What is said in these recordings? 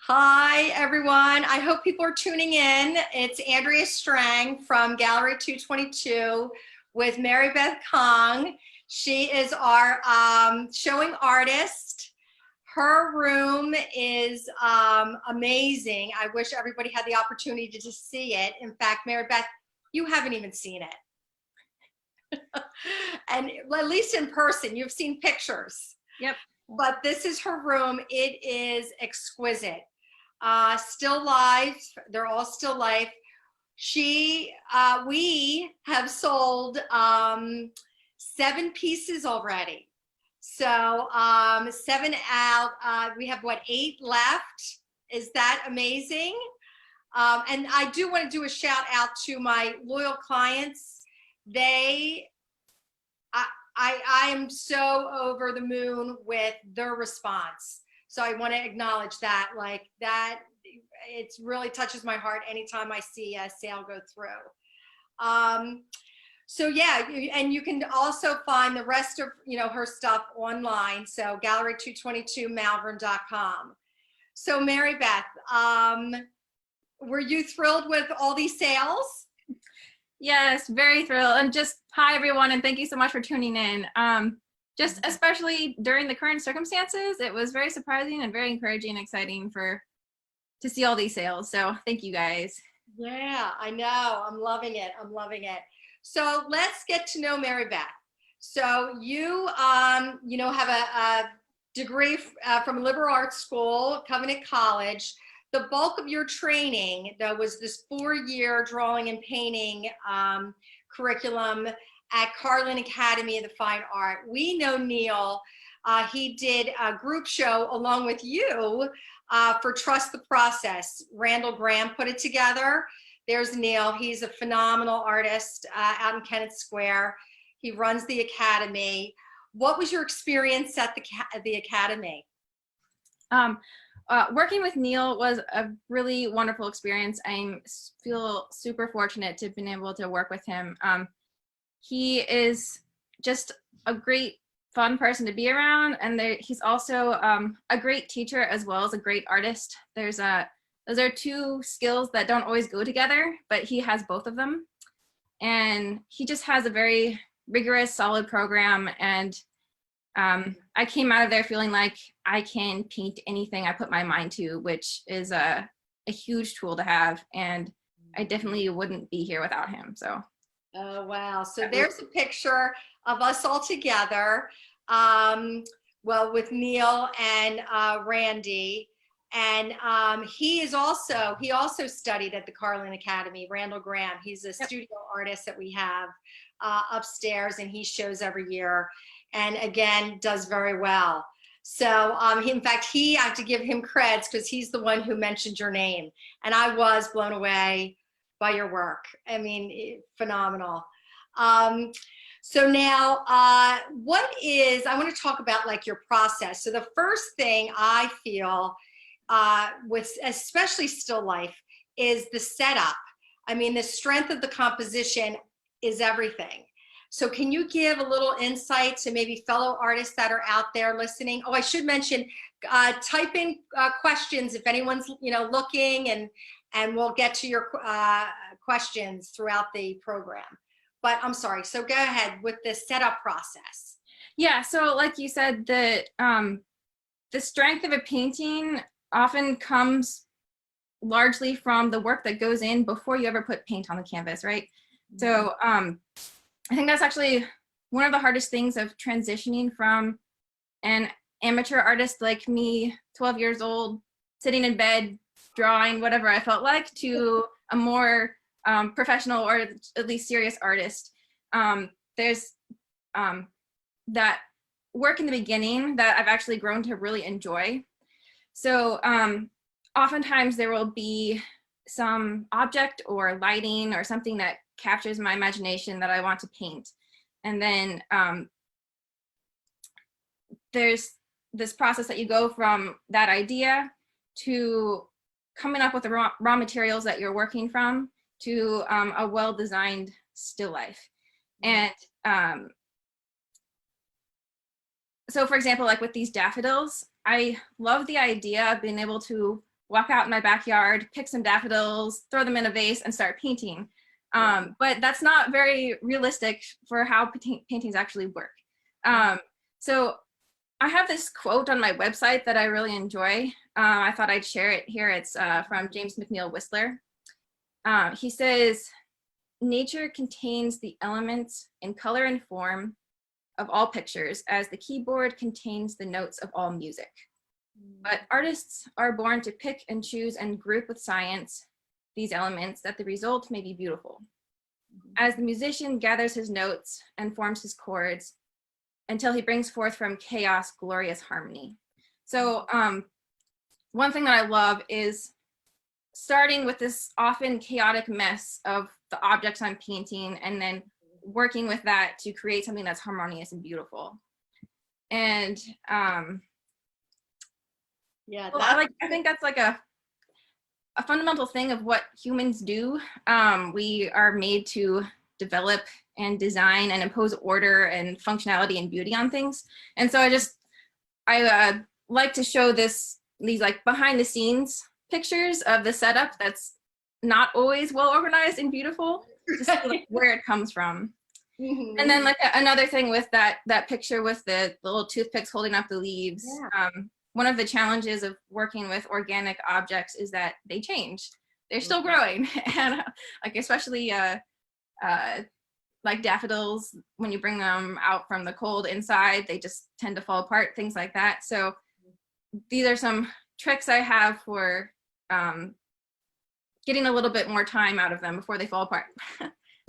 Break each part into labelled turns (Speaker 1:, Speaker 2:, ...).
Speaker 1: Hi, everyone. I hope people are tuning in. It's Andrea Strang from Gallery222 with Marybeth Kong. She is our showing artist. Her room is amazing. I wish everybody had the opportunity to just see it. In fact, Marybeth, you haven't even seen it. And at least in person, you've seen pictures.
Speaker 2: Yep.
Speaker 1: But this is her room. It is exquisite. Still life. They're all still life. We have sold 7 pieces already. So 7 out. We have what, 8 left? Is that amazing? And I do want to do a shout out to my loyal clients. I am so over the moon with their response. So I want to acknowledge that, like that, it really touches my heart anytime I see a sale go through. So yeah, and you can also find the rest of her stuff online. So Gallery222Malvern.com. So Marybeth, were you thrilled with all these sales?
Speaker 2: Yes, very thrilled. And just hi everyone, and thank you so much for tuning in. Just especially during the current circumstances, it was very surprising and very encouraging and exciting to see all these sales. So thank you guys.
Speaker 1: Yeah, I know. I'm loving it. I'm loving it. So let's get to know Marybeth. So you, have a degree from liberal arts school, Covenant College. The bulk of your training, though, was this 4-year drawing and painting curriculum at Carlin Academy of the Fine Art. We know Neil. He did a group show along with you for Trust the Process. Randall Graham put it together. There's Neil. He's a phenomenal artist out in Kennett Square. He runs the Academy. What was your experience at the Academy?
Speaker 2: Working with Neil was a really wonderful experience. I feel super fortunate to have been able to work with him. He is just a great, fun person to be around, and he's also a great teacher as well as a great artist. Those are 2 skills that don't always go together, but he has both of them. And he just has a very rigorous, solid program, and I came out of there feeling like I can paint anything I put my mind to, which is a huge tool to have, and I definitely wouldn't be here without him. So.
Speaker 1: Oh, wow. So there's a picture of us all together, well, with Neil and Randy. And he also studied at the Carlin Academy, Randall Graham. He's a studio artist that we have upstairs, and he shows every year. And again, does very well. So in fact, I have to give him creds because he's the one who mentioned your name. And I was blown away by your work. I mean, phenomenal. So now I want to talk about like your process. So the first thing I feel with especially still life is the setup. I mean, the strength of the composition is everything. So can you give a little insight to maybe fellow artists that are out there listening? Oh, I should mention, type in questions if anyone's looking, and we'll get to your questions throughout the program. But I'm sorry, so go ahead with the setup process.
Speaker 2: Yeah, so like you said, the strength of a painting often comes largely from the work that goes in before you ever put paint on the canvas, right? Mm-hmm. So I think that's actually one of the hardest things of transitioning from an amateur artist like me, 12 years old, sitting in bed, drawing whatever I felt like, to a more professional or at least serious artist. There's that work in the beginning that I've actually grown to really enjoy. So oftentimes there will be some object or lighting or something that captures my imagination that I want to paint. And then there's this process that you go from that idea to coming up with the raw materials that you're working from to a well-designed still life. And so for example, like with these daffodils, I love the idea of being able to walk out in my backyard, pick some daffodils, throw them in a vase, and start painting. But that's not very realistic for how paintings actually work. So I have this quote on my website that I really enjoy. I thought I'd share it here. It's from James McNeill Whistler. He says, "Nature contains the elements in color and form of all pictures, as the keyboard contains the notes of all music. But artists are born to pick and choose and group with science these elements that the result may be beautiful. As the musician gathers his notes and forms his chords until he brings forth from chaos glorious harmony." So one thing that I love is starting with this often chaotic mess of the objects I'm painting and then working with that to create something that's harmonious and beautiful. And
Speaker 1: yeah,
Speaker 2: well, I think that's like a fundamental thing of what humans do. We are made to develop and design and impose order and functionality and beauty on things. And so I like to show these like behind the scenes pictures of the setup that's not always well organized and beautiful, just like where it comes from. And then like another thing with that picture with the little toothpicks holding up the leaves. One of the challenges of working with organic objects is that they change. They're still growing, and like especially like daffodils, when you bring them out from the cold inside, they just tend to fall apart, things like that. So these are some tricks I have for getting a little bit more time out of them before they fall apart.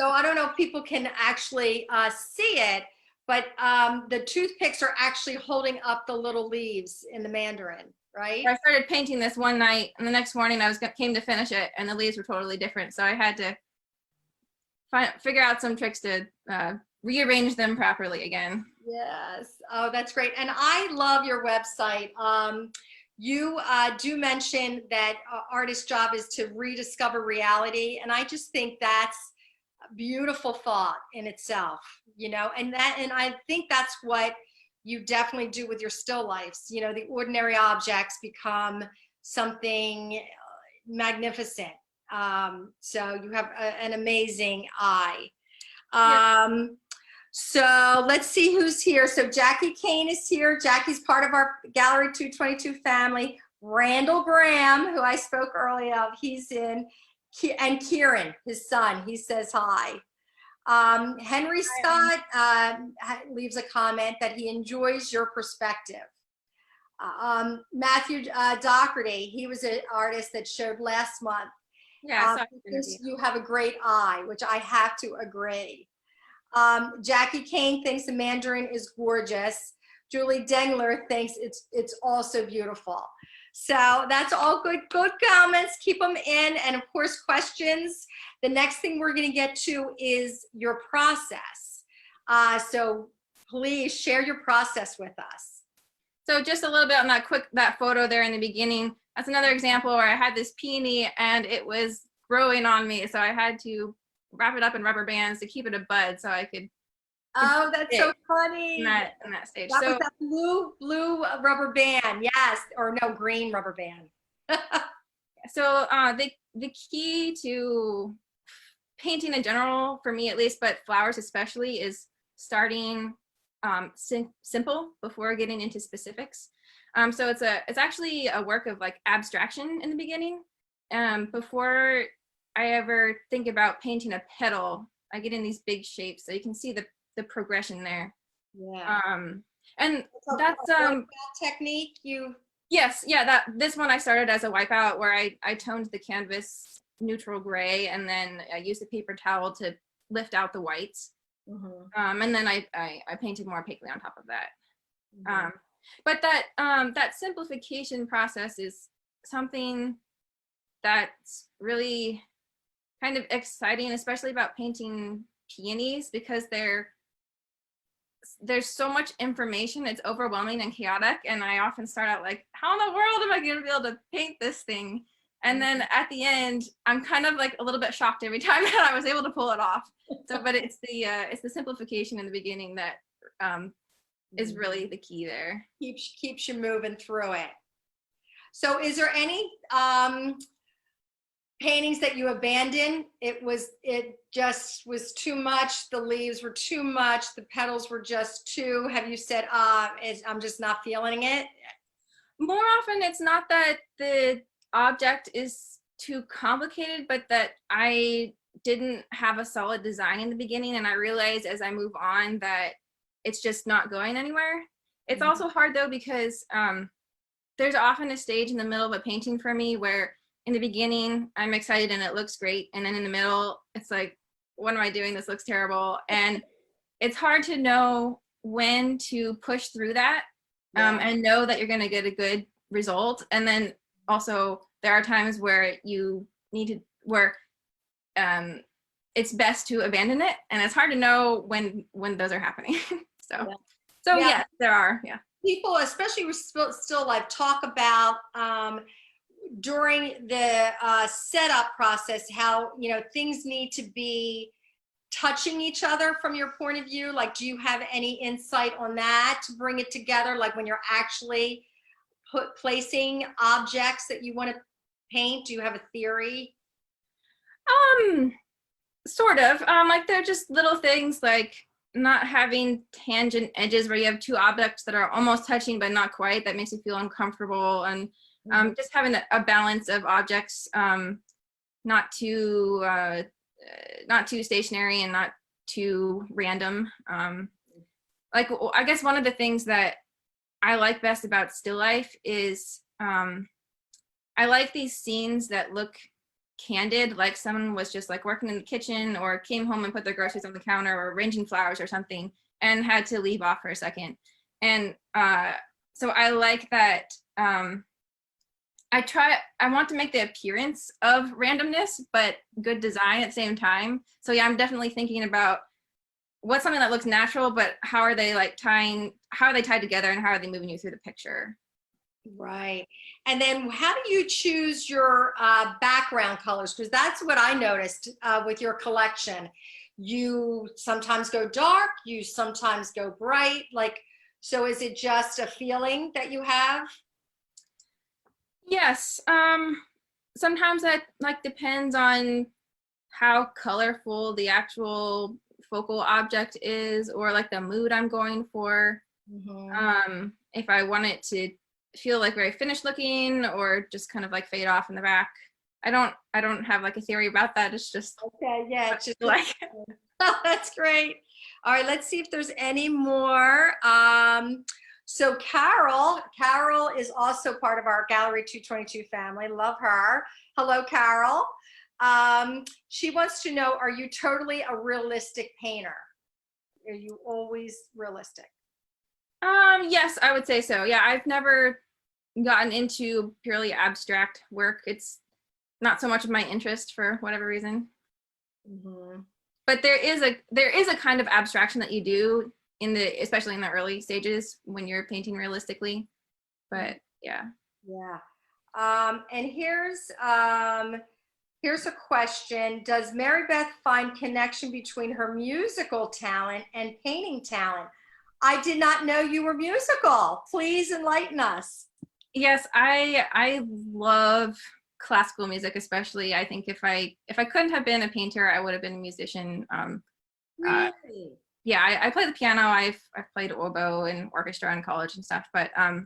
Speaker 1: So I don't know if people can actually see it, but the toothpicks are actually holding up the little leaves in the mandarin, right?
Speaker 2: I started painting this one night, and the next morning came to finish it, and the leaves were totally different. So I had to figure out some tricks to rearrange them properly again.
Speaker 1: Yes. Oh, that's great. And I love your website. You do mention that artist's job is to rediscover reality, and I just think that's a beautiful thought in itself, you know, and I think that's what you definitely do with your still lifes. You know, the ordinary objects become something magnificent. So you have an amazing eye. So let's see who's here. So Jackie Kane is here. Jackie's part of our Gallery222 family. Randall Graham, who I spoke earlier of, he's in. And Kieran, his son, he says hi. Henry Scott leaves a comment that he enjoys your perspective. Matthew Doherty, he was an artist that showed last month.
Speaker 2: Yeah,
Speaker 1: you have a great eye, which I have to agree. Jackie Kane thinks the mandarin is gorgeous. Julie Dengler thinks it's also beautiful. So that's all good comments. Keep them in, and of course questions. The next thing we're going to get to is your process. So please share your process with us.
Speaker 2: So just a little bit on that photo there in the beginning. That's another example where I had this peony and it was growing on me, so I had to wrap it up in rubber bands to keep it a bud so I could.
Speaker 1: Oh, that's so funny.
Speaker 2: In that stage.
Speaker 1: That was that blue rubber band, yes, or no, green rubber band.
Speaker 2: So the key to painting in general, for me at least, but flowers especially, is starting simple before getting into specifics. So it's actually a work of like abstraction in the beginning. Before I ever think about painting a petal, I get in these big shapes, so you can see the progression there.
Speaker 1: Yeah.
Speaker 2: And that's that
Speaker 1: technique
Speaker 2: yes, yeah, this one I started as a wipeout where I toned the canvas neutral gray, and then I used a paper towel to lift out the whites. And then I painted more opaquely on top of that. But that simplification process is something that's really kind of exciting, especially about painting peonies, because there's so much information. It's overwhelming and chaotic, and I often start out like, how in the world am I going to be able to paint this thing? And then at the end, I'm kind of like a little bit shocked every time that I was able to pull it off. So, but it's the simplification in the beginning that is really the key there.
Speaker 1: Keeps you moving through it. So is there any paintings that you abandoned? It just was too much. The leaves were too much. The petals were just too. Have you said, I'm just not feeling it?
Speaker 2: More often, it's not that the object is too complicated, but that I didn't have a solid design in the beginning, and I realized as I move on that it's just not going anywhere. It's also hard though because there's often a stage in the middle of a painting for me where in the beginning I'm excited and it looks great, and then in the middle it's like, what am I doing? This looks terrible. And it's hard to know when to push through that and know that you're going to get a good result. And then also there are times where you need to, where it's best to abandon it, and it's hard to know when those are happening. So yes, there are. Yeah,
Speaker 1: people, especially with still life, talk about during the setup process how things need to be touching each other from your point of view. Like, do you have any insight on that to bring it together? Like when you're actually placing objects that you want to paint, do you have a theory?
Speaker 2: Sort of. Like they're just little things like not having tangent edges where you have two objects that are almost touching but not quite. That makes you feel uncomfortable. And just having a balance of objects, not too stationary and not too random. Like I guess one of the things that I like best about still life is I like these scenes that look candid, like someone was just like working in the kitchen or came home and put their groceries on the counter or arranging flowers or something and had to leave off for a second. And so I like that. I want to make the appearance of randomness, but good design at the same time. So yeah, I'm definitely thinking about what's something that looks natural, but how are they tied together and how are they moving you through the picture?
Speaker 1: Right. And then how do you choose your background colors? Because that's what I noticed with your collection. You sometimes go dark, you sometimes go bright. Like, so is it just a feeling that you have?
Speaker 2: Yes. Sometimes that depends on how colorful the actual focal object is, or like the mood I'm going for. If I want it to feel like very finished looking or just kind of like fade off in the back. I don't have like a theory about that. It's just
Speaker 1: okay. Yeah, it's just
Speaker 2: like
Speaker 1: that's great. All right, let's see if there's any more. So Carol is also part of our Gallery222 family. Love her. Hello, Carol. She wants to know, are you totally a realistic painter? Are you always realistic?
Speaker 2: Yes, I would say so. Yeah, I've never gotten into purely abstract work. It's not so much of my interest for whatever reason. But there is a kind of abstraction that you do especially in the early stages when you're painting realistically. But yeah.
Speaker 1: And here's a question. Does Marybeth find connection between her musical talent and painting talent? I did not know you were musical. Please enlighten us.
Speaker 2: Yes, I love classical music, especially. I think if I couldn't have been a painter, I would have been a musician.
Speaker 1: Really?
Speaker 2: Yeah, I play the piano. I've played oboe and orchestra in college and stuff, but I've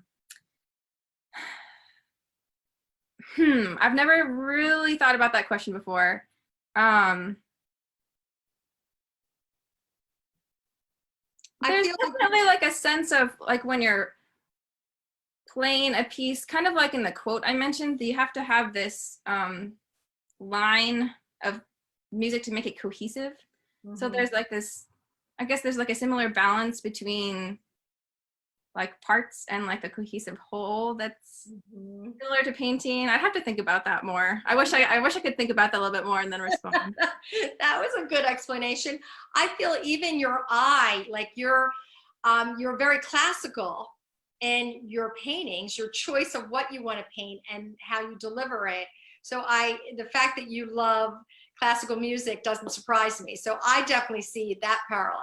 Speaker 2: never really thought about that question before. There's definitely like a sense of like when you're playing a piece, kind of like in the quote I mentioned, you have to have this line of music to make it cohesive. So there's like this, I guess there's like a similar balance between like parts and like the cohesive whole that's similar to painting. I'd have to think about that more. I wish I could think about that a little bit more and then respond.
Speaker 1: That was a good explanation. I feel even your eye, like you're very classical in your paintings, your choice of what you want to paint and how you deliver it. So the fact that you love classical music doesn't surprise me. So I definitely see that parallel.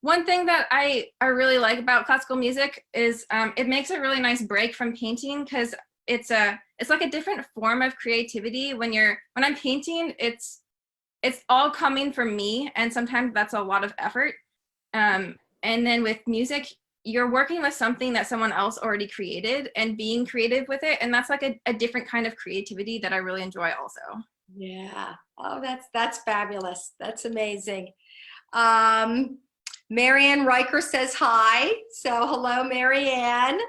Speaker 2: One thing that I really like about classical music is it makes a really nice break from painting, because it's like a different form of creativity. When I'm painting, it's all coming from me, and sometimes that's a lot of effort. And then with music, you're working with something that someone else already created and being creative with it, and that's like a different kind of creativity that I really enjoy also.
Speaker 1: Yeah. Oh, that's fabulous. That's amazing. Marianne Riker says hi. So hello, Marianne.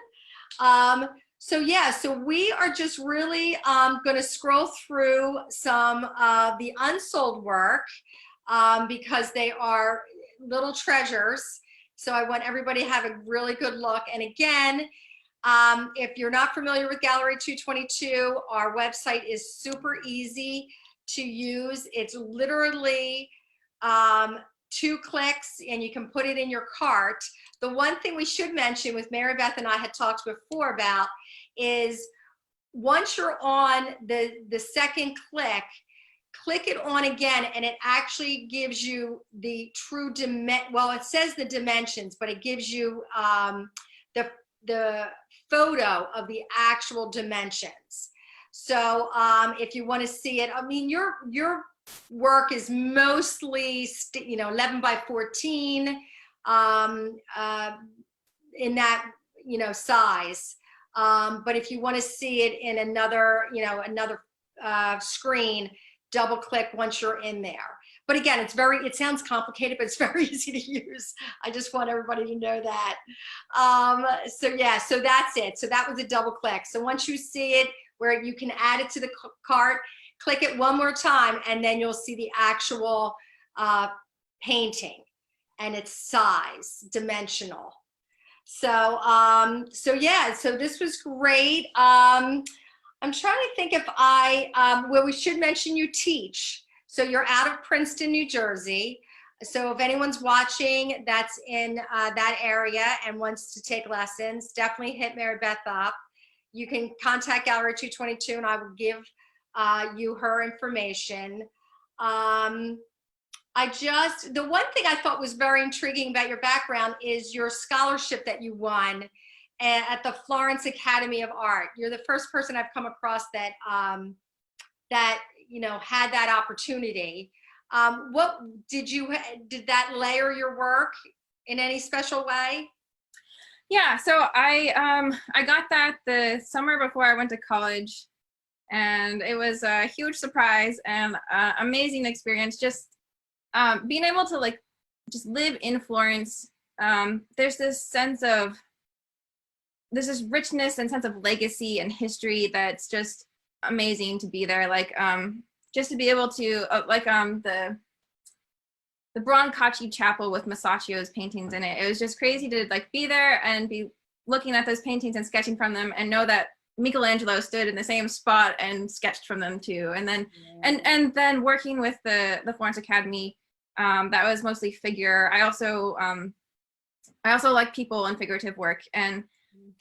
Speaker 1: So yeah, so we are just really going to scroll through some of the unsold work because they are little treasures. So I want everybody to have a really good look. And again, if you're not familiar with Gallery222, our website is super easy to use. It's literally 2 clicks and you can put it in your cart. The one thing we should mention, with Marybeth and I had talked before about, is once you're on the second click it on again, and it actually gives you the true well, it says the dimensions, but it gives you the photo of the actual dimensions. So if you want to see it, I mean, your work is mostly 11 by 14 in that size, but if you want to see it in another screen, double click once you're in there. But again, it sounds complicated, but it's very easy to use. I just want everybody to know that. So yeah, so that's it. So that was a double click. So once you see it where you can add it to the cart, click it one more time, and then you'll see the actual painting and its size, dimensional. So so yeah, so this was great. I'm trying to think if well, we should mention you teach. So you're out of Princeton, New Jersey. So if anyone's watching that's in that area and wants to take lessons, definitely hit Marybeth up. You can contact Gallery222 and I will give you her information. The one thing I thought was very intriguing about your background is your scholarship that you won at the Florence Academy of Art. You're the first person I've come across that had that opportunity. What did that layer your work in any special way?
Speaker 2: Yeah, so I got that the summer before I went to college, and it was a huge surprise and amazing experience. Just being able to just live in Florence. There's this richness and sense of legacy and history that's just amazing to be there. Just to be able to the Brancacci Chapel with Masaccio's paintings in it. It was just crazy to be there and be looking at those paintings and sketching from them, and know that Michelangelo stood in the same spot and sketched from them too. And then and then working with the Florence Academy, that was mostly figure. I also like people and figurative work, and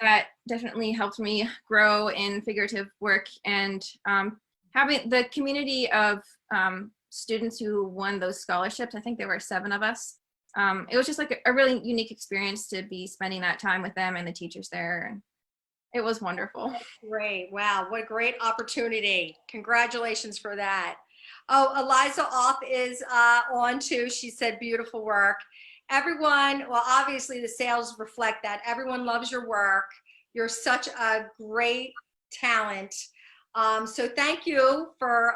Speaker 2: that definitely helped me grow in figurative work. And having the community of students who won those scholarships, I think there were 7 of us. It was just a really unique experience to be spending that time with them and the teachers there. And it was wonderful.
Speaker 1: That's great. Wow, what a great opportunity. Congratulations for that. Oh, Eliza Off is on too. She said beautiful work. Everyone, well, obviously the sales reflect that. Everyone loves your work. You're such a great talent. So thank you for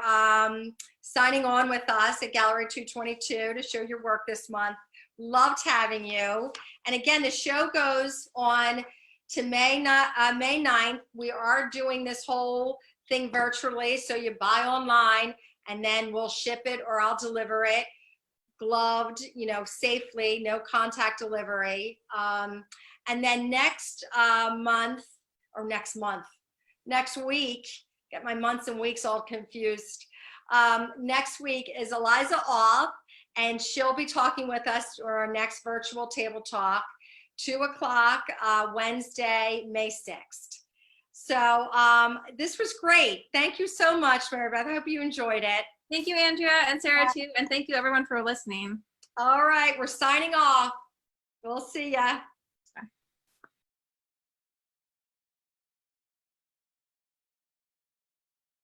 Speaker 1: signing on with us at Gallery222 to show your work this month. Loved having you. And again, the show goes on to May 9th. We are doing this whole thing virtually. So you buy online and then we'll ship it, or I'll deliver it, gloved, safely, no contact delivery. And then next week, get my months and weeks all confused. Next week is Eliza Off, and she'll be talking with us for our next virtual table talk, 2:00 Wednesday, May 6th. So this was great. Thank you so much, Marybeth. I hope you enjoyed it.
Speaker 2: Thank you, Andrea and Sarah too, and thank you everyone for listening.
Speaker 1: All right, we're signing off. We'll see ya.